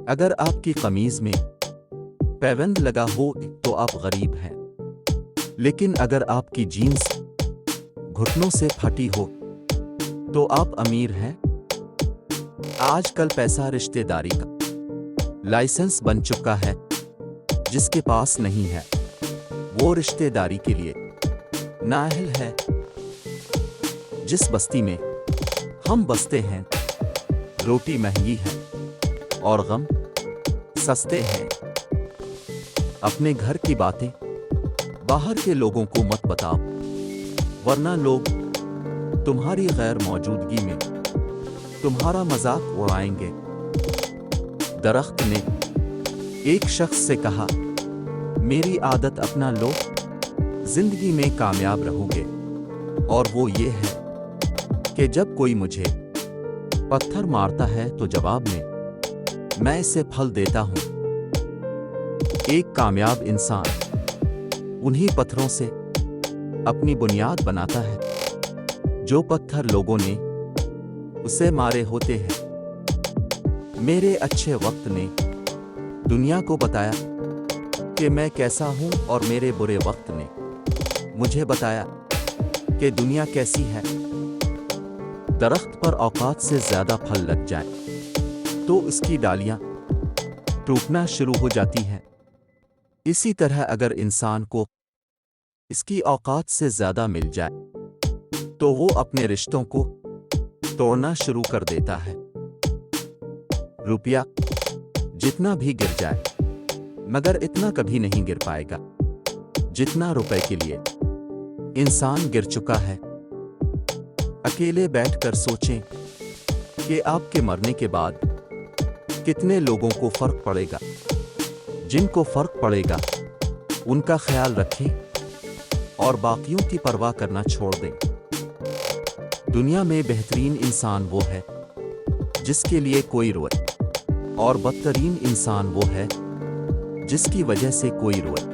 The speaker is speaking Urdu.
اگر آپ کی قمیض میں پیوند لگا ہو تو آپ غریب ہیں، لیکن اگر آپ کی جینس گھٹنوں سے پھٹی ہو تو آپ امیر ہیں۔ آج کل پیسہ رشتہ داری کا لائسنس بن چکا ہے۔ جس کے پاس نہیں ہے وہ رشتہ داری کے لیے نااہل ہے۔ جس بستی میں ہم بستے ہیں روٹی مہنگی ہے اور غم سستے ہیں۔ اپنے گھر کی باتیں باہر کے لوگوں کو مت بتاؤ، ورنہ لوگ تمہاری غیر موجودگی میں تمہارا مذاق اڑائیں گے۔ درخت نے ایک شخص سے کہا، میری عادت اپنا لو، زندگی میں کامیاب رہو گے، اور وہ یہ ہے کہ جب کوئی مجھے پتھر مارتا ہے تو جواب میں اسے پھل دیتا ہوں۔ ایک کامیاب انسان انہی پتھروں سے اپنی بنیاد بناتا ہے جو پتھر لوگوں نے اسے مارے ہوتے ہیں۔ میرے اچھے وقت نے دنیا کو بتایا کہ میں کیسا ہوں، اور میرے برے وقت نے مجھے بتایا کہ دنیا کیسی ہے۔ درخت پر اوقات سے زیادہ پھل لگ جائیں تو اس کی ڈالیاں ٹوٹنا شروع ہو جاتی ہیں۔ اسی طرح اگر انسان کو اس کی اوقات سے زیادہ مل جائے تو وہ اپنے رشتوں کو توڑنا شروع کر دیتا ہے۔ روپیہ جتنا بھی گر جائے مگر اتنا کبھی نہیں گر پائے گا جتنا روپے کے لیے انسان گر چکا ہے۔ اکیلے بیٹھ کر سوچیں کہ آپ کے مرنے کے بعد کتنے لوگوں کو فرق پڑے گا۔ جن کو فرق پڑے گا ان کا خیال رکھیں اور باقیوں کی پرواہ کرنا چھوڑ دیں۔ دنیا میں بہترین انسان وہ ہے جس کے لیے کوئی روئے، اور بدترین انسان وہ ہے جس کی وجہ سے کوئی روئے۔